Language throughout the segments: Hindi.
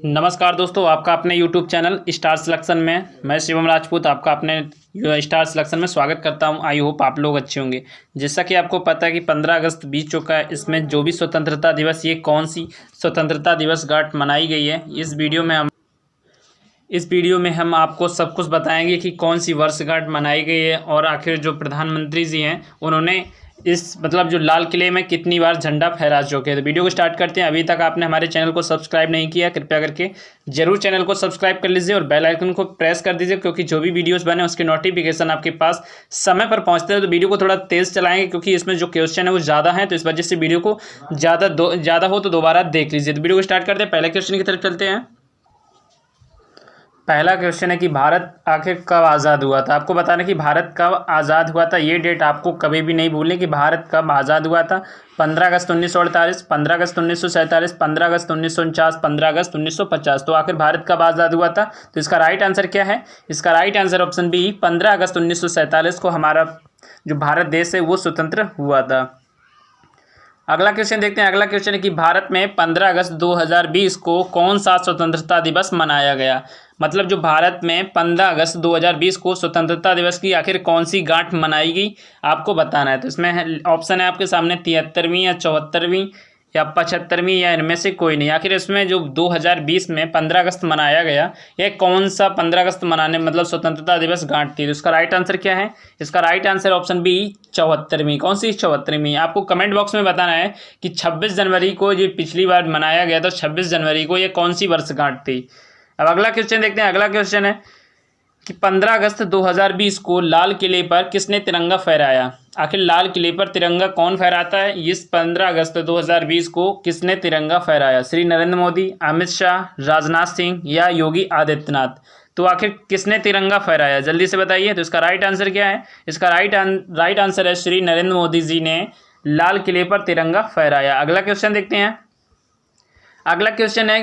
नमस्कार दोस्तों, आपका अपने YouTube चैनल स्टार सिलेक्शन में मैं शिवम राजपूत आपका अपने स्टार सिलेक्शन में स्वागत करता हूं। आई होप आप लोग अच्छे होंगे। जैसा कि आपको पता है कि 15 अगस्त बीत चुका है। इसमें जो भी स्वतंत्रता दिवस, ये कौन सी स्वतंत्रता दिवस गांठ मनाई गई है, इस वीडियो में हम आपको सब कुछ बताएंगे कि कौन सी वर्षगांठ मनाई गई है और आखिर जो प्रधानमंत्री जी हैं उन्होंने इस जो लाल किले में कितनी बार झंडा फहरा चुके हैं। तो वीडियो को स्टार्ट करते हैं। अभी तक आपने हमारे चैनल को सब्सक्राइब नहीं किया, कृपया करके जरूर चैनल को सब्सक्राइब कर लीजिए और बेल आइकन को प्रेस कर दीजिए, क्योंकि जो भी वीडियोस बने उसके नोटिफिकेशन आपके पास समय पर पहुंचते हैं। तो वीडियो को थोड़ा तेज़ चलाएंगे, क्योंकि इसमें जो क्वेश्चन है वो ज़्यादा है, तो इस वजह से वीडियो को ज़्यादा हो तो दोबारा देख लीजिए। तो वीडियो को स्टार्ट करते हैं। पहले क्वेश्चन की तरफ चलते हैं। पहला क्वेश्चन है कि भारत आखिर कब आज़ाद हुआ था। आपको बताना कि भारत कब आज़ाद हुआ था। ये डेट आपको कभी भी नहीं भूलनी कि भारत कब आज़ाद हुआ था। 15 अगस्त 1948, 15 अगस्त 1947, 15 अगस्त 1949, 15 अगस्त 1950। तो आखिर भारत कब आज़ाद हुआ था। तो इसका राइट आंसर क्या है। इसका राइट आंसर ऑप्शन बी, 15 अगस्त 1947 को हमारा जो भारत देश है वो स्वतंत्र हुआ था। अगला क्वेश्चन देखते हैं। अगला क्वेश्चन है कि भारत में 15 अगस्त 2020 को कौन सा स्वतंत्रता दिवस मनाया गया। जो भारत में 15 अगस्त 2020 को स्वतंत्रता दिवस की आखिर कौन सी गांठ मनाई गई, आपको बताना है। तो इसमें ऑप्शन है आपके सामने 73वीं या 74वीं या 75वीं या इनमें से कोई नहीं। आखिर इसमें जो 2020 में 15 अगस्त मनाया गया, यह कौन सा 15 अगस्त मनाने स्वतंत्रता दिवस गांठ थी। तो इसका राइट आंसर क्या है। इसका राइट आंसर ऑप्शन बी, 74वीं। कौन सी 74वीं, आपको कमेंट बॉक्स में बताना है कि 26 जनवरी को ये पिछली बार मनाया गया था। 26 जनवरी को ये कौन सी वर्षगांठ थी। अब अगला क्वेश्चन देखते हैं। अगला क्वेश्चन है कि 15 अगस्त 2020 को लाल किले पर किसने तिरंगा फहराया। आखिर लाल किले पर तिरंगा कौन फहराता है। इस 15 अगस्त 2020 को किसने तिरंगा फहराया। श्री नरेंद्र मोदी, अमित शाह, राजनाथ सिंह या योगी आदित्यनाथ। तो आखिर किसने तिरंगा फहराया, जल्दी से बताइए। तो इसका राइट आंसर क्या है। इसका राइट आंसर है श्री नरेंद्र मोदी जी ने लाल किले पर तिरंगा फहराया। अगला क्वेश्चन देखते हैं। अगला क्वेश्चन है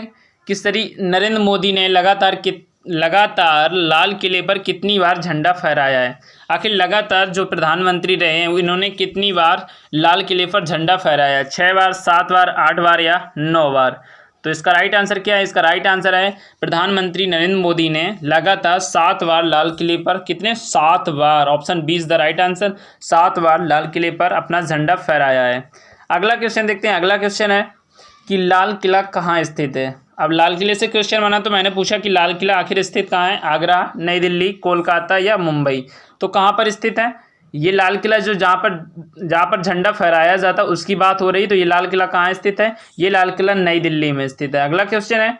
कि श्री नरेंद्र मोदी ने लगातार लाल किले पर कितनी बार झंडा फहराया है। आखिर लगातार जो प्रधानमंत्री रहे हैं इन्होंने कितनी बार लाल किले पर झंडा फहराया है। 6 बार, 7 बार, 8 बार या 9 बार। तो इसका राइट आंसर क्या है। इसका राइट आंसर है प्रधानमंत्री नरेंद्र मोदी ने लगातार 7 बार लाल किले पर, कितने, 7 बार। Option B is the right answer. 7 बार लाल किले पर अपना झंडा फहराया है। अगला क्वेश्चन देखते हैं। अगला क्वेश्चन है कि लाल किला कहाँ स्थित है। अब लाल किले से क्वेश्चन बना तो मैंने पूछा कि लाल किला आखिर स्थित कहाँ है। आगरा, नई दिल्ली, कोलकाता या मुंबई। तो कहाँ पर स्थित है ये लाल किला, जो जहाँ पर झंडा फहराया जाता उसकी बात हो रही। तो ये लाल किला कहाँ स्थित है। ये लाल किला नई दिल्ली में स्थित है। अगला क्वेश्चन है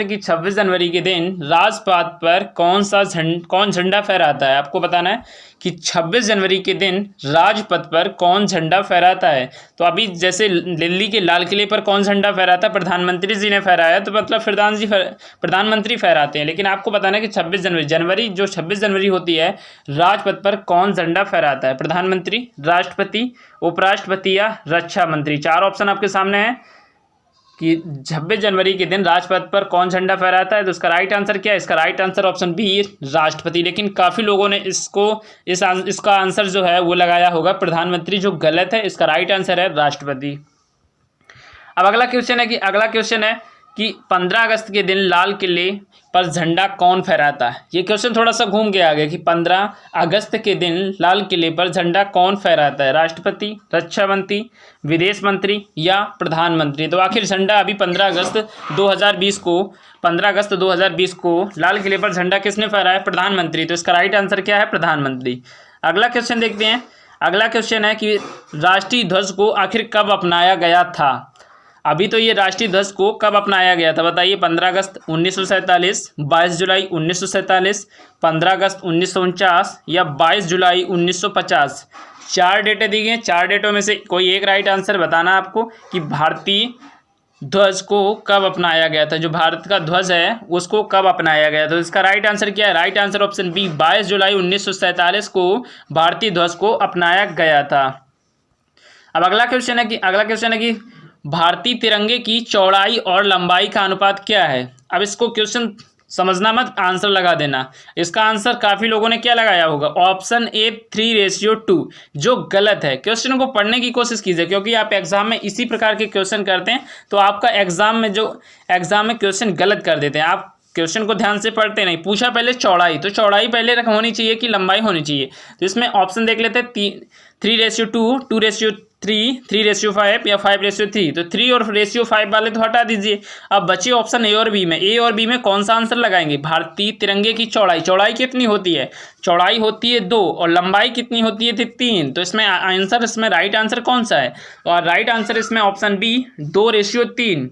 कि 26 जनवरी के दिन राजपथ पर कौन झंडा फहराता है। आपको बताना है कि 26 जनवरी के दिन राजपथ पर कौन झंडा फहराता है। तो अभी जैसे दिल्ली के लाल किले पर कौन झंडा फहराता है, प्रधानमंत्री जी ने फहराया, तो प्रधानमंत्री फहराते हैं। लेकिन आपको बताना है कि 26 जनवरी होती है, राजपथ पर कौन झंडा फहराता है। प्रधानमंत्री, राष्ट्रपति, उपराष्ट्रपति या रक्षा मंत्री। 4 ऑप्शन आपके सामने हैं कि 26 जनवरी के दिन राजपथ पर कौन झंडा फहराता है। तो इसका राइट आंसर क्या है। इसका राइट आंसर ऑप्शन बी, राष्ट्रपति। लेकिन काफ़ी लोगों ने इसका आंसर जो है वो लगाया होगा प्रधानमंत्री, जो गलत है। इसका राइट आंसर है राष्ट्रपति। अब अगला क्वेश्चन है कि 15 अगस्त के दिन लाल किले पर झंडा कौन फहराता है। ये क्वेश्चन थोड़ा सा घूम के आ गया कि 15 अगस्त के दिन लाल किले पर झंडा कौन फहराता है। राष्ट्रपति, रक्षा मंत्री, विदेश मंत्री या प्रधानमंत्री। तो आखिर झंडा अभी 15 अगस्त 2020 को लाल किले पर झंडा किसने फहराया, प्रधानमंत्री। तो इसका राइट आंसर क्या है, प्रधानमंत्री। अगला क्वेश्चन देखते हैं। अगला क्वेश्चन है कि राष्ट्रीय ध्वज को आखिर कब अपनाया गया था। अभी तो ये राष्ट्रीय ध्वज को कब अपनाया गया था, बताइए। 15 अगस्त 1947, 22 जुलाई 1947, 15 अगस्त 1949 या 22 जुलाई 1950। 4 डेटें दी गई हैं। 4 डेटों में से कोई एक राइट आंसर बताना आपको कि भारतीय ध्वज को कब अपनाया गया था। जो भारत का ध्वज है उसको कब अपनाया गया। तो इसका राइट आंसर क्या है। राइट आंसर ऑप्शन बी, 22 जुलाई 1947 को भारतीय ध्वज को अपनाया गया था। अब अगला क्वेश्चन है कि भारतीय तिरंगे की चौड़ाई और लंबाई का अनुपात क्या है। अब इसको क्वेश्चन समझना मत, आंसर लगा देना। इसका आंसर काफ़ी लोगों ने क्या लगाया होगा, ऑप्शन ए 3:2, जो गलत है। क्वेश्चन को पढ़ने की कोशिश कीजिए, क्योंकि आप एग्जाम में इसी प्रकार के क्वेश्चन करते हैं तो आपका एग्जाम में क्वेश्चन गलत कर देते हैं। आप क्वेश्चन को ध्यान से पढ़ते नहीं। पूछा पहले चौड़ाई, तो चौड़ाई पहले होनी चाहिए कि लंबाई होनी चाहिए। तो इसमें ऑप्शन देख लेते हैं, 3:2, 2:3, 3:5 या 5:3। तो 3 और 5 वाले तो हटा दीजिए। अब बचे ऑप्शन ए और बी में। ए और बी में कौन सा आंसर लगाएंगे, भारतीय तिरंगे की चौड़ाई कितनी होती है, चौड़ाई होती है 2 और लंबाई कितनी होती है 3। तो इसमें आंसर, इसमें राइट आंसर कौन सा है, और राइट आंसर इसमें ऑप्शन बी 2:3।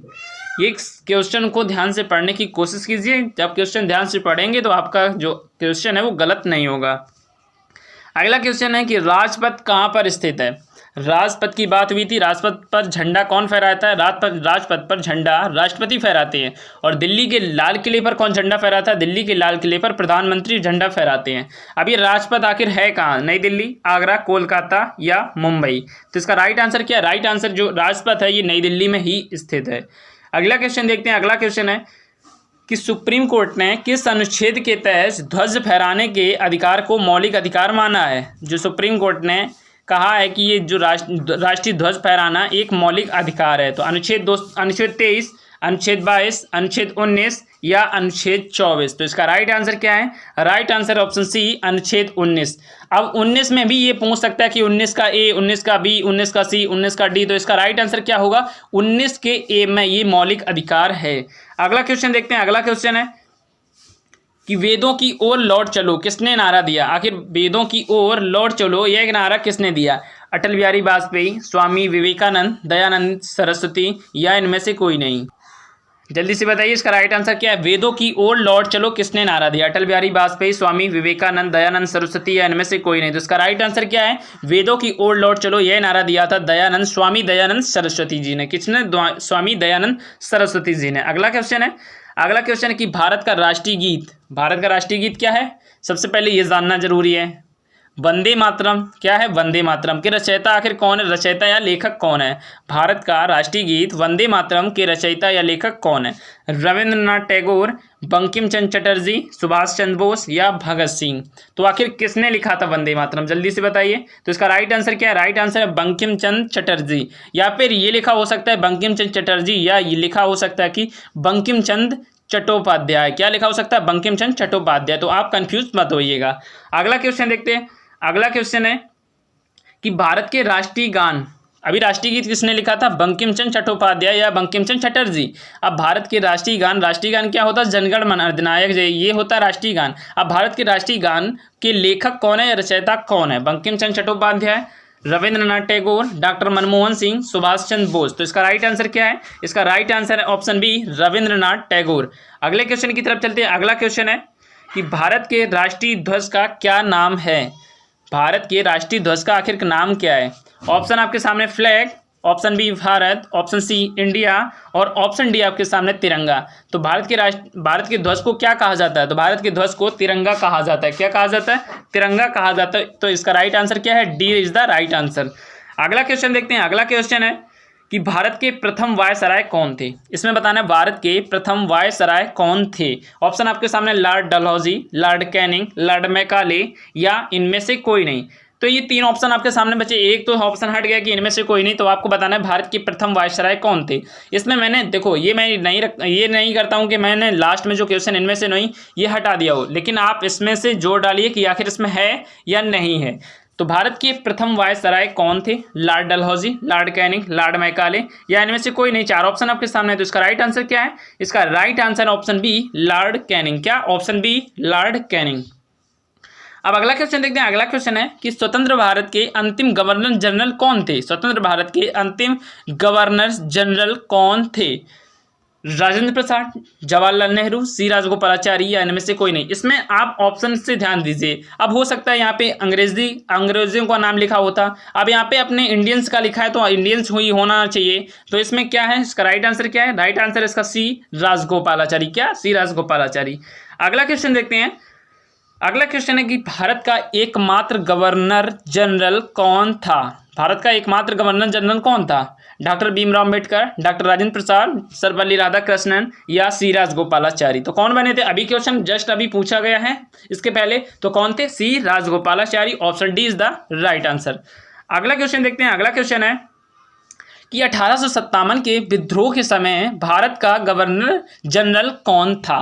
ये क्वेश्चन को ध्यान से पढ़ने की कोशिश कीजिए। जब क्वेश्चन ध्यान से पढ़ेंगे तो आपका जो क्वेश्चन है वो गलत नहीं होगा। अगला क्वेश्चन है कि राजपथ कहाँ पर स्थित है। राजपथ की बात हुई थी। राजपथ पर झंडा कौन फहराता है, राजपथ पर झंडा राष्ट्रपति फहराते हैं। और दिल्ली के लाल किले पर कौन झंडा फहराता है, दिल्ली के लाल किले पर प्रधानमंत्री झंडा फहराते हैं। अब ये राजपथ आखिर है कहाँ, नई दिल्ली, आगरा, कोलकाता या मुंबई। तो इसका राइट आंसर क्या है, राइट आंसर जो राजपथ है ये नई दिल्ली में ही स्थित है। अगला क्वेश्चन देखते हैं। अगला क्वेश्चन है कि सुप्रीम कोर्ट ने किस अनुच्छेद के तहत ध्वज फहराने के अधिकार को मौलिक अधिकार माना है। जो सुप्रीम कोर्ट ने कहा है कि ये जो राष्ट्रीय ध्वज फहराना एक मौलिक अधिकार है। तो अनुच्छेद 23, अनुच्छेद 22, अनुच्छेद 19 या अनुच्छेद 24। तो इसका राइट आंसर क्या है, राइट आंसर ऑप्शन सी, अनुच्छेद 19। अब 19 में भी ये पूछ सकता है कि 19 का ए, 19 का बी, 19 का सी, 19 का डी। तो इसका राइट आंसर क्या होगा, 19 के ए में ये मौलिक अधिकार है। अगला क्वेश्चन देखते हैं। अगला क्वेश्चन है कि वेदों की ओर लौट चलो किसने नारा दिया। आखिर वेदों की ओर लौट चलो यह नारा किसने दिया, अटल बिहारी वाजपेयी, स्वामी विवेकानंद, दयानंद सरस्वती या इनमें से कोई नहीं। जल्दी से बताइए इसका राइट आंसर क्या है। वेदों की ओर लौट चलो किसने नारा दिया, अटल बिहारी वाजपेयी, स्वामी विवेकानंद, दयानंद सरस्वती या इनमें से कोई नहीं। तो इसका राइट आंसर क्या है, वेदों की ओर लौट चलो यह नारा दिया था दयानंद, स्वामी दयानंद सरस्वती जी ने। किसने, स्वामी दयानंद सरस्वती जी ने। अगला क्वेश्चन है। अगला क्वेश्चन है कि भारत का राष्ट्रीय गीत क्या है। सबसे पहले ये जानना जरूरी है। वंदे मातरम क्या है, वंदे मातरम के रचयिता आखिर कौन है, रचयिता या लेखक कौन है। भारत का राष्ट्रीय गीत वंदे मातरम के रचयिता या लेखक कौन है, रविंद्रनाथ टैगोर, बंकिम चंद्र चटर्जी, सुभाष चंद्र बोस या भगत सिंह। तो आखिर किसने लिखा था वंदे मातरम, जल्दी से बताइए। तो इसका राइट आंसर क्या है, राइट आंसर है बंकिम चंद्र चटर्जी। या फिर ये लिखा हो सकता है बंकिम चंद्र चटर्जी, या ये लिखा हो सकता है कि बंकिम चंद्र चट्टोपाध्याय। क्या लिखा हो सकता है, बंकिम चंद्र चट्टोपाध्याय। तो आप कंफ्यूज मत होइएगा। अगला क्वेश्चन देखते हैं। अगला क्वेश्चन है कि भारत के राष्ट्रीय गान, अभी राष्ट्रीय गीत किसने लिखा था, बंकिम चंद्र चट्टोपाध्याय या बंकिम चंद्र चटर्जी। अब भारत के राष्ट्रीय गान क्या होता है, जनगण मन अधिनायक जय, ये होता है राष्ट्रीय गान। अब भारत के राष्ट्रीय गान के लेखक कौन है या रचयिता कौन है, बंकिम चंद्र चट्टोपाध्याय, रविंद्रनाथ टैगोर, डॉक्टर मनमोहन सिंह, सुभाष चंद्र बोस। तो इसका राइट आंसर क्या है, इसका राइट आंसर है ऑप्शन बी, रविंद्रनाथ टैगोर। अगले क्वेश्चन की तरफ चलते हैं। अगला क्वेश्चन है कि भारत के राष्ट्रीय ध्वज का क्या नाम है। भारत के राष्ट्रीय ध्वज का आखिर नाम क्या है। ऑप्शन आपके सामने flag, option B Bharat, option C India और ऑप्शन डी आपके सामने तिरंगा। तो भारत के ध्वज को क्या कहा जाता है, तो भारत के ध्वज को तिरंगा कहा जाता है। क्या कहा जाता है, तिरंगा कहा जाता है। तो इसका राइट आंसर क्या है, D is the right answer. अगला क्वेश्चन देखते हैं। अगला क्वेश्चन है कि भारत के प्रथम वायसराय कौन थे। इसमें बताना है भारत के प्रथम वायसराय कौन थे। ऑप्शन आपके सामने Lord Dalhousie, Lord Canning, Lord Macaulay या इनमें से कोई नहीं। तो ये 3 ऑप्शन आपके सामने बचे। एक तो ऑप्शन हट गया कि इनमें से कोई नहीं, तो आपको बताना है भारत के प्रथम वायसराय कौन थे। इसमें मैंने देखो ये नहीं करता हूँ कि मैंने लास्ट में जो क्वेश्चन इनमें से नहीं ये हटा दिया हो, लेकिन आप इसमें से जोड़ डालिए कि आखिर इसमें है या नहीं है। तो भारत के प्रथम वायसराय कौन थे, Lord Dalhousie, Lord Canning, Lord Macaulay या इनमें से कोई नहीं। 4 ऑप्शन आपके सामने है। तो इसका राइट आंसर क्या है, इसका right answer option B, Lord Canning. क्या, ऑप्शन बी, लॉर्ड कैनिंग। अब अगला क्वेश्चन देखते हैं। अगला क्वेश्चन है कि स्वतंत्र भारत के अंतिम गवर्नर जनरल कौन थे। स्वतंत्र भारत के अंतिम गवर्नर जनरल कौन थे, राजेंद्र प्रसाद, जवाहरलाल नेहरू, सी राजगोपालाचारी या इनमें से कोई नहीं। इसमें आप ऑप्शन से ध्यान दीजिए। अब हो सकता है यहाँ पे अंग्रेजियों का नाम लिखा होता, अब यहाँ पे अपने इंडियंस का लिखा है तो इंडियंस ही होना चाहिए। तो इसमें क्या है, इसका राइट आंसर क्या है, राइट आंसर इसका सी राजगोपालाचारी। क्या, सी राजगोपालाचारी। अगला क्वेश्चन देखते हैं। अगला क्वेश्चन है कि भारत का एकमात्र गवर्नर जनरल कौन था। भारत का एकमात्र गवर्नर जनरल कौन था, डॉक्टर भीमराव अम्बेडकर, डॉक्टर राजेंद्र प्रसाद, सर्वपल्ली राधाकृष्णन या सी राजगोपालाचारी। तो कौन बने थे? अभी क्वेश्चन जस्ट अभी पूछा गया है इसके पहले, तो कौन थे? C Rajagopalachari. Option D is the right answer. अगला क्वेश्चन देखते हैं। अगला क्वेश्चन है कि 1857 के विद्रोह के समय भारत का गवर्नर जनरल कौन था?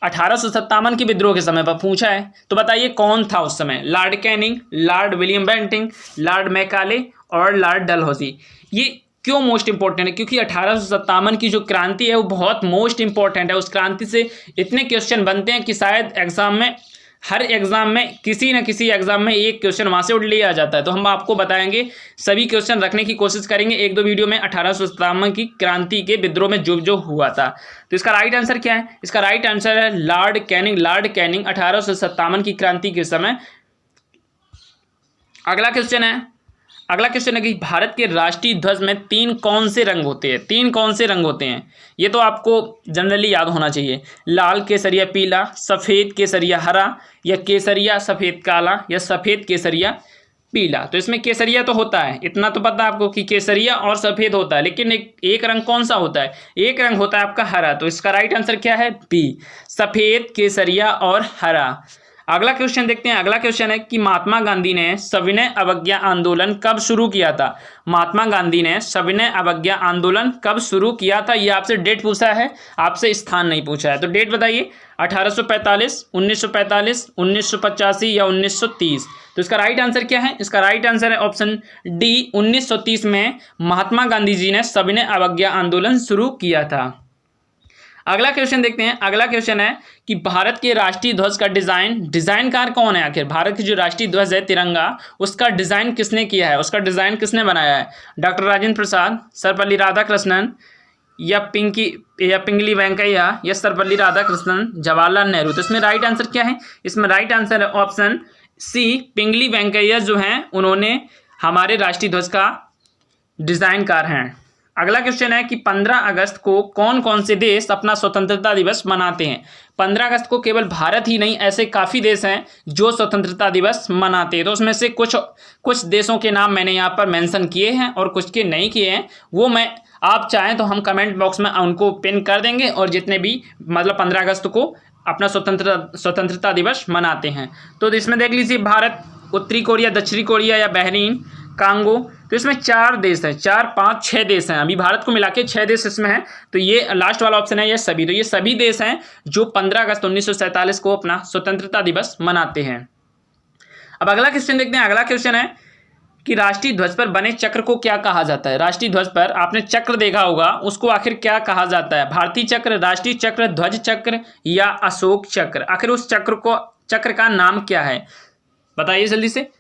1857 के विद्रोह के समय पर पूछा है, तो बताइए कौन था उस समय? Lord Canning, Lord William Bentinck, Lord Macaulay और लॉर्ड डलहौजी। ये क्यों मोस्ट इंपॉर्टेंट है? क्योंकि 1857 की जो क्रांति है वो बहुत मोस्ट इंपॉर्टेंट है। उस क्रांति से इतने क्वेश्चन बनते हैं कि शायद एग्जाम में, हर एग्जाम में किसी न किसी एग्जाम में एक क्वेश्चन वहाँ से उठ लिया जाता है। तो हम आपको बताएंगे, सभी क्वेश्चन रखने की कोशिश करेंगे एक दो वीडियो में 1857 की क्रांति के विद्रोह में जो जो हुआ था। तो इसका राइट आंसर क्या है? इसका राइट आंसर है लॉर्ड कैनिंग। लॉर्ड कैनिंग 1857 की क्रांति के समय। अगला क्वेश्चन है कि भारत के राष्ट्रीय ध्वज में तीन कौन से रंग होते हैं? तीन कौन से रंग होते हैं? ये तो आपको जनरली याद होना चाहिए। लाल, केसरिया, पीला, सफ़ेद, केसरिया, हरा, या केसरिया, सफ़ेद, काला, या सफ़ेद, केसरिया, पीला। तो इसमें केसरिया तो होता है, इतना तो पता है आपको कि केसरिया और सफ़ेद होता है, लेकिन एक रंग कौन सा होता है? एक रंग होता है आपका हरा। तो इसका राइट आंसर क्या है? बी, सफ़ेद, केसरिया और हरा। अगला क्वेश्चन देखते हैं। अगला क्वेश्चन है कि महात्मा गांधी ने सविनय अवज्ञा आंदोलन कब शुरू किया था? महात्मा गांधी ने सविनय अवज्ञा आंदोलन कब शुरू किया था? ये आपसे डेट पूछा है, आपसे स्थान नहीं पूछा है। तो डेट बताइए, 1845, 1945, 1985 या 1930। तो इसका राइट आंसर क्या है? इसका राइट आंसर है ऑप्शन डी, 1930 में महात्मा गांधी जी ने सविनय अवज्ञा आंदोलन शुरू किया था। अगला क्वेश्चन देखते हैं। अगला क्वेश्चन है कि भारत के राष्ट्रीय ध्वज का डिजाइनकार कौन है? आखिर भारत की जो राष्ट्रीय ध्वज है तिरंगा, उसका डिजाइन किसने किया है? उसका डिजाइन किसने बनाया है? डॉक्टर राजेंद्र प्रसाद, सर्वपल्ली राधाकृष्णन, या पिंगली वेंकैया, या सर्वपल्ली राधाकृष्णन, जवाहरलाल नेहरू। तो इसमें राइट आंसर क्या है? इसमें राइट आंसर है ऑप्शन सी, पिंगली वेंकैया जो हैं उन्होंने हमारे राष्ट्रीय ध्वज का डिजाइनकार हैं। अगला क्वेश्चन है कि 15 अगस्त को कौन कौन से देश अपना स्वतंत्रता दिवस मनाते हैं? 15 अगस्त को केवल भारत ही नहीं, ऐसे काफ़ी देश हैं जो स्वतंत्रता दिवस मनाते हैं। तो उसमें से कुछ देशों के नाम मैंने यहाँ पर मेंशन किए हैं और कुछ के नहीं किए हैं। वो मैं, आप चाहें तो हम कमेंट बॉक्स में उनको पिन कर देंगे। और जितने भी मतलब 15 अगस्त को अपना स्वतंत्रता दिवस मनाते हैं, तो इसमें देख लीजिए भारत, उत्तरी कोरिया, दक्षिणी कोरिया या बहरीन, कांगो। तो इसमें 4 देश हैं, 4, 5, 6 देश हैं। अभी भारत को मिला के 6 देश इसमें हैं। तो ये लास्ट वाला ऑप्शन है, ये सभी। तो ये सभी देश हैं जो 15 अगस्त 1947 को अपना स्वतंत्रता दिवस मनाते हैं। अब अगला क्वेश्चन देखते हैं। अगला क्वेश्चन है कि राष्ट्रीय ध्वज पर बने चक्र को क्या कहा जाता है? राष्ट्रीय ध्वज पर आपने चक्र देखा होगा, उसको आखिर क्या कहा जाता है? भारतीय चक्र, राष्ट्रीय चक्र, ध्वज चक्र या अशोक चक्र? आखिर उस चक्र का नाम क्या है? बताइए जल्दी से।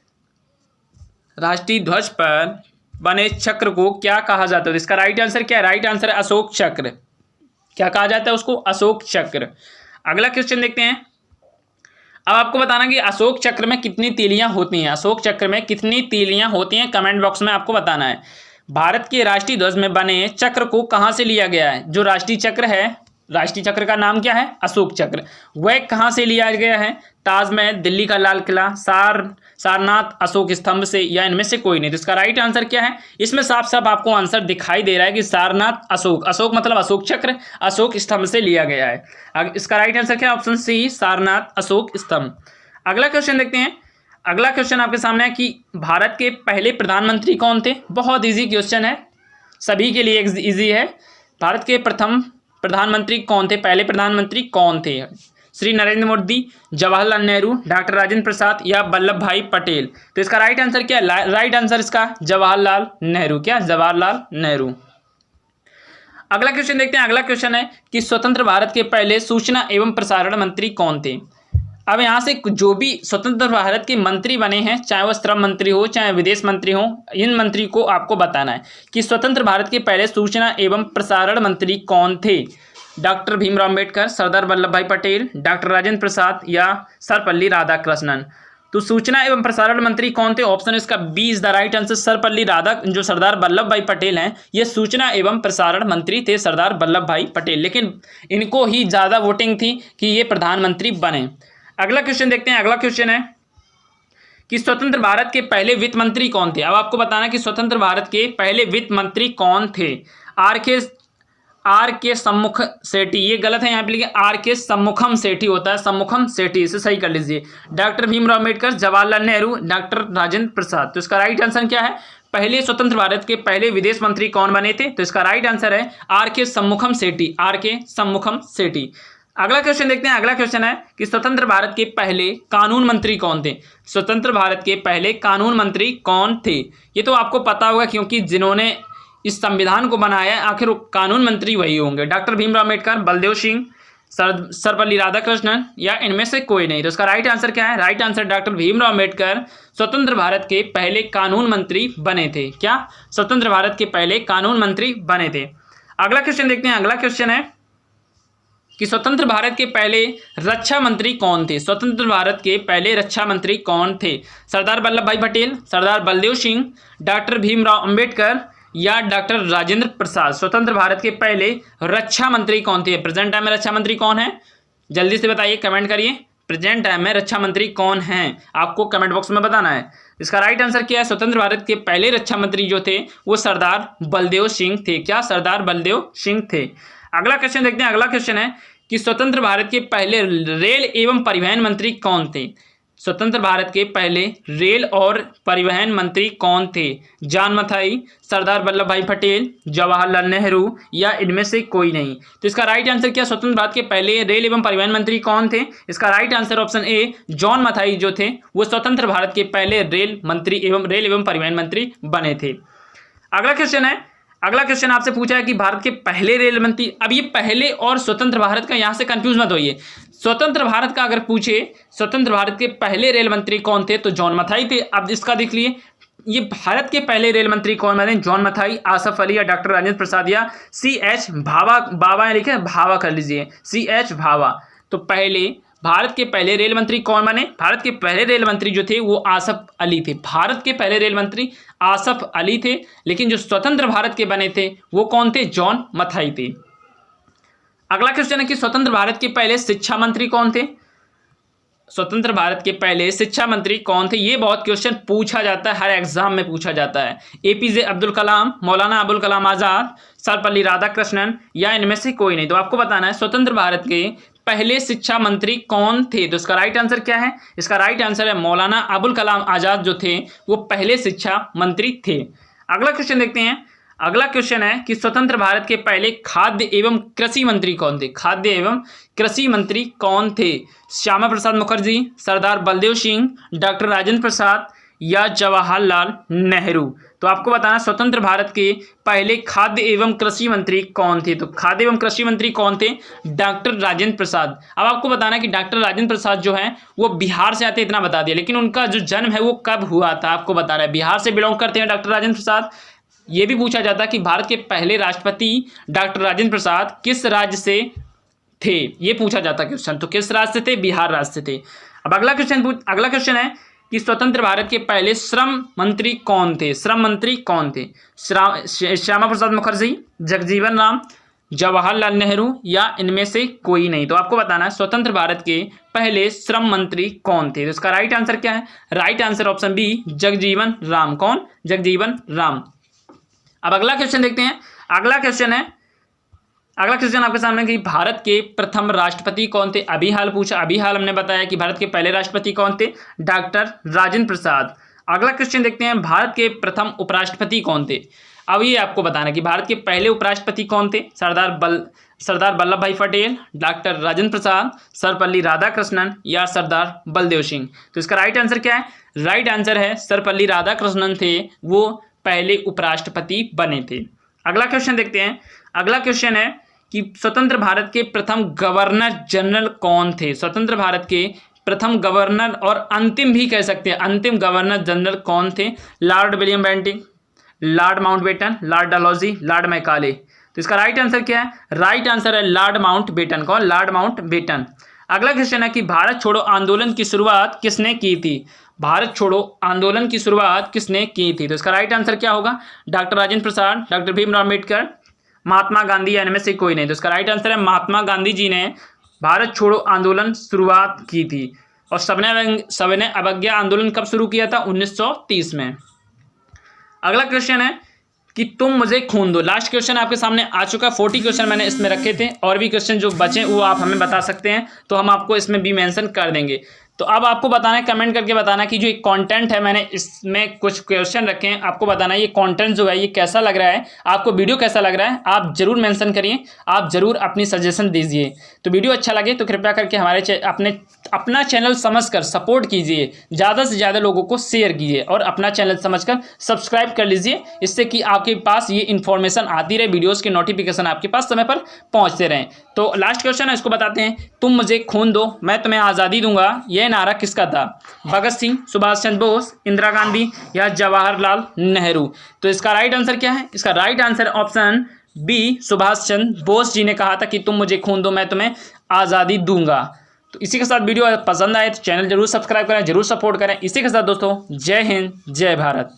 राष्ट्रीय ध्वज पर बने चक्र को क्या कहा जाता है? इसका राइट आंसर क्या है? राइट आंसर है अशोक चक्र। क्या कहा जाता है उसको? अशोक चक्र। अगला क्वेश्चन देखते हैं। अब आपको बताना कि अशोक चक्र में कितनी तीलियां होती हैं? अशोक चक्र में कितनी तीलियां होती हैं? कमेंट बॉक्स में आपको बताना है। भारत के राष्ट्रीय ध्वज में बने चक्र को कहाँ से लिया गया है? जो राष्ट्रीय चक्र है, राष्ट्रीय चक्र का नाम क्या है? अशोक चक्र। वह कहाँ से लिया गया है? ताजमहल, दिल्ली का लाल किला, सारनाथ, अशोक स्तंभ से, या इनमें से कोई नहीं। तो इसका राइट आंसर क्या है? इसमें साफ साफ आपको आंसर दिखाई दे रहा है कि सारनाथ, अशोक मतलब अशोक चक्र, अशोक स्तंभ से लिया गया है। इसका राइट आंसर क्या है? ऑप्शन सी, सारनाथ, अशोक स्तंभ। अगला क्वेश्चन देखते हैं। अगला क्वेश्चन आपके सामने है कि भारत के पहले प्रधानमंत्री कौन थे? बहुत ईजी क्वेश्चन है, सभी के लिए ईजी है। भारत के प्रथम प्रधानमंत्री कौन थे? पहले प्रधानमंत्री कौन थे? श्री नरेंद्र मोदी, जवाहरलाल नेहरू, डॉक्टर राजेंद्र प्रसाद या वल्लभ भाई पटेल। तो इसका राइट आंसर क्या है? राइट आंसर इसका जवाहरलाल नेहरू। क्या? जवाहरलाल नेहरू। अगला क्वेश्चन देखते हैं। अगला क्वेश्चन है कि स्वतंत्र भारत के पहले सूचना एवं प्रसारण मंत्री कौन थे? अब यहाँ से जो भी स्वतंत्र भारत के मंत्री बने हैं, चाहे वह श्रम मंत्री हो, चाहे विदेश मंत्री हो, इन मंत्री को आपको बताना है कि स्वतंत्र भारत के पहले सूचना एवं प्रसारण मंत्री कौन थे? डॉक्टर भीमराव अम्बेडकर, सरदार वल्लभ भाई पटेल, डॉक्टर राजेंद्र प्रसाद या सर्वपल्ली राधाकृष्णन। तो सूचना एवं प्रसारण मंत्री कौन थे? ऑप्शन इसका B is the right answer. जो सरदार वल्लभ भाई पटेल हैं, ये सूचना एवं प्रसारण मंत्री थे, सरदार वल्लभ भाई पटेल। लेकिन इनको ही ज़्यादा वोटिंग थी कि ये प्रधानमंत्री बने। अगला क्वेश्चन देखते हैं। अगला क्वेश्चन है कि स्वतंत्र भारत के पहले वित्त मंत्री कौन थे। अब आपको बताना कि स्वतंत्र भारत के पहले वित्त मंत्री कौन थे। आर के सम्मुख सेठी, ये गलत है, यहाँ पे लिखे आर के सम्मुखम सेठी होता है, सम्मुखम सेठी, इसे सही कर लीजिए। Doctor Bhimrao Ambedkar, Jawaharlal Nehru, doctor Rajendra Prasad. तो इसका राइट आंसर क्या है, पहले स्वतंत्र भारत के पहले विदेश मंत्री कौन बने थे। तो इसका राइट आंसर है आर के सम्मुखम सेठी, आर के सम्मुखम सेठी। अगला क्वेश्चन देखते हैं। अगला क्वेश्चन है कि स्वतंत्र भारत के पहले कानून मंत्री कौन थे। स्वतंत्र भारत के पहले कानून मंत्री कौन थे। ये तो आपको पता होगा क्योंकि जिन्होंने इस संविधान को बनाया आखिर कानून मंत्री वही होंगे। डॉक्टर भीमराव अम्बेडकर, बलदेव सिंह, सर्वपल्ली राधाकृष्णन या इनमें से कोई नहीं। तो इसका राइट आंसर क्या है, right answer doctor Bhimrao Ambedkar स्वतंत्र भारत के पहले कानून मंत्री बने थे। क्या, स्वतंत्र भारत के पहले कानून मंत्री बने थे। अगला क्वेश्चन देखते हैं। अगला क्वेश्चन है कि स्वतंत्र भारत के पहले रक्षा मंत्री कौन थे। स्वतंत्र भारत के पहले रक्षा मंत्री कौन थे। सरदार वल्लभ भाई पटेल, सरदार बलदेव सिंह, डॉक्टर भीमराव अम्बेडकर या डॉक्टर राजेंद्र प्रसाद। स्वतंत्र भारत के पहले रक्षा मंत्री कौन थे। प्रेजेंट टाइम में रक्षा मंत्री कौन है, जल्दी से बताइए, कमेंट करिए। प्रेजेंट टाइम में रक्षा मंत्री कौन हैं, आपको कमेंट बॉक्स में बताना है। इसका राइट आंसर क्या है, स्वतंत्र भारत के पहले रक्षा मंत्री जो थे वो सरदार बलदेव सिंह थे। क्या, सरदार बलदेव सिंह थे। अगला क्वेश्चन देखते हैं। अगला क्वेश्चन है कि स्वतंत्र भारत के पहले रेल एवं परिवहन मंत्री कौन थे। स्वतंत्र भारत के पहले रेल और परिवहन मंत्री कौन थे। जॉन मथाई, सरदार वल्लभ भाई पटेल, जवाहरलाल नेहरू या इनमें से कोई नहीं। तो इसका राइट आंसर क्या, स्वतंत्र भारत के पहले रेल एवं परिवहन मंत्री कौन थे। इसका right answer option A, John Mathai जो थे वो स्वतंत्र भारत के पहले रेल एवं परिवहन मंत्री बने थे। अगला क्वेश्चन है। अगला क्वेश्चन आपसे पूछा है कि भारत के पहले रेल मंत्री। अब ये पहले और स्वतंत्र भारत का यहाँ से कंफ्यूज मत होइए। स्वतंत्र भारत का अगर पूछे स्वतंत्र भारत के पहले रेल मंत्री कौन थे तो जॉन मथाई थे। अब इसका देख लिए, ये भारत के पहले रेल मंत्री कौन बने, जॉन मथाई, आसफ अली या डॉक्टर राजेंद्र प्रसाद या CH भाभा। बाबा लिखे, भाभा कर लीजिए, CH भाभा। तो पहले भारत के पहले रेल मंत्री कौन बने। भारत के पहले रेल मंत्री जो थे वो आसफ अली थे। भारत के पहले रेल मंत्री आसफ अली थे, लेकिन जो स्वतंत्र भारत के बने थे वो कौन थे, जॉन मथाई थे। अगला क्वेश्चन है कि स्वतंत्र भारत के पहले शिक्षा मंत्री कौन थे। स्वतंत्र भारत के पहले शिक्षा मंत्री कौन थे। ये बहुत क्वेश्चन पूछा जाता है, हर एग्जाम में पूछा जाता है। APJ अब्दुल कलाम, मौलाना अबुल कलाम आजाद, सर्वपल्ली राधाकृष्णन या इनमें से कोई नहीं। तो आपको बताना है स्वतंत्र भारत के पहले शिक्षा मंत्री कौन थे। तो इसका राइट आंसर क्या है, इसका राइट आंसर है मौलाना अबुल कलाम आजाद जो थे वो पहले शिक्षा मंत्री थे। अगला क्वेश्चन देखते हैं। अगला क्वेश्चन है कि स्वतंत्र भारत के पहले खाद्य एवं कृषि मंत्री कौन थे। खाद्य एवं कृषि मंत्री कौन थे। श्यामा प्रसाद मुखर्जी, सरदार बलदेव सिंह, डॉक्टर राजेंद्र प्रसाद या जवाहरलाल नेहरू। तो आपको बताना स्वतंत्र भारत के पहले खाद्य एवं कृषि मंत्री कौन थे। तो खाद्य एवं कृषि मंत्री कौन थे, डॉक्टर राजेंद्र प्रसाद। अब आपको बताना कि डॉक्टर राजेंद्र प्रसाद जो है वो बिहार से आते, इतना बता दिया, लेकिन उनका जो जन्म है वो कब हुआ था आपको बताना है। बिहार से बिलोंग करते हैं डॉक्टर राजेंद्र प्रसाद। ये भी पूछा जाता है कि भारत के पहले राष्ट्रपति डॉक्टर राजेंद्र प्रसाद किस राज्य से थे, ये पूछा जाता क्वेश्चन। तो किस राज्य से थे, बिहार राज्य से थे। अब अगला क्वेश्चन है कि स्वतंत्र भारत के पहले श्रम मंत्री कौन थे। श्रम मंत्री कौन थे। श्यामा प्रसाद मुखर्जी, जगजीवन राम, जवाहरलाल नेहरू या इनमें से कोई नहीं। तो आपको बताना है स्वतंत्र भारत के पहले श्रम मंत्री कौन थे। तो इसका राइट आंसर क्या है, right answer option B, Jagjivan Ram. कौन, जगजीवन राम। अब अगला क्वेश्चन देखते हैं। अगला क्वेश्चन आपके सामने कि भारत के प्रथम राष्ट्रपति कौन थे। अभी हाल हमने बताया कि भारत के पहले राष्ट्रपति कौन थे, डॉक्टर राजेंद्र प्रसाद। अगला क्वेश्चन देखते हैं, भारत के प्रथम उपराष्ट्रपति कौन थे। अब ये आपको बताना कि भारत के पहले उपराष्ट्रपति कौन थे। सरदार वल्लभ भाई पटेल, डॉक्टर राजेंद्र प्रसाद, सर्वपल्ली राधाकृष्णन या सरदार बलदेव सिंह। तो इसका राइट आंसर क्या है, राइट आंसर है सर्वपल्ली राधाकृष्णन थे, वो पहले उपराष्ट्रपति बने थे। अगला क्वेश्चन देखते हैं। अगला क्वेश्चन है कि स्वतंत्र भारत के प्रथम गवर्नर जनरल कौन थे। स्वतंत्र भारत के प्रथम गवर्नर और अंतिम भी कह सकते हैं, अंतिम गवर्नर जनरल कौन थे। Lord William Bentinck, Lord Mountbatten, Lord Dalhousie, Lord Macaulay. तो इसका राइट आंसर क्या है, राइट आंसर है लॉर्ड माउंटबेटन। कौन, लॉर्ड माउंटबेटन। अगला क्वेश्चन है कि भारत छोड़ो आंदोलन की शुरुआत किसने की थी। भारत छोड़ो आंदोलन की शुरुआत किसने की थी। तो इसका राइट आंसर क्या होगा, डॉक्टर राजेंद्र प्रसाद, डॉक्टर भीमराव अम्बेडकर, महात्मा गांधी या इनमें से कोई नहीं। तो इसका राइट आंसर है महात्मा गांधी जी ने भारत छोड़ो आंदोलन शुरुआत की थी। और सविनय अवज्ञा आंदोलन कब शुरू किया था? 1930 में। अगला क्वेश्चन है कि तुम मुझे खून दो। लास्ट क्वेश्चन आपके सामने आ चुका है। 40 क्वेश्चन मैंने इसमें रखे थे, और भी क्वेश्चन जो बचे वो आप हमें बता सकते हैं, तो हम आपको इसमें भी मेंशन कर देंगे। तो अब आपको बताना है, कमेंट करके बताना कि जो एक कंटेंट है, मैंने इसमें कुछ क्वेश्चन रखे हैं, आपको बताना है ये कंटेंट जो है ये कैसा लग रहा है, आपको वीडियो कैसा लग रहा है, आप जरूर मेंशन करिए, आप जरूर अपनी सजेशन दीजिए। तो वीडियो अच्छा लगे तो कृपया करके हमारे अपना चैनल समझकर सपोर्ट कीजिए, ज़्यादा से ज़्यादा लोगों को शेयर कीजिए और अपना चैनल समझकर सब्सक्राइब कर लीजिए, इससे कि आपके पास ये इन्फॉर्मेशन आती रहे, वीडियोज़ की नोटिफिकेशन आपके पास समय पर पहुँचते रहें। तो लास्ट क्वेश्चन है, इसको बताते हैं। तुम मुझे खून दो, मैं तुम्हें आज़ादी दूंगा, यह नारा किसका था? भगत सिंह, सुभाष चंद्र बोस, इंदिरा गांधी या जवाहरलाल नेहरू? तो इसका राइट आंसर क्या है? इसका right answer option B, Subhash Chandra Bose ji ने कहा था कि तुम मुझे खून दो, मैं तुम्हें आज़ादी दूंगा। तो इसी के साथ वीडियो पसंद आए तो चैनल जरूर सब्सक्राइब करें, जरूर सपोर्ट करें। इसी के साथ दोस्तों, जय हिंद, जय भारत।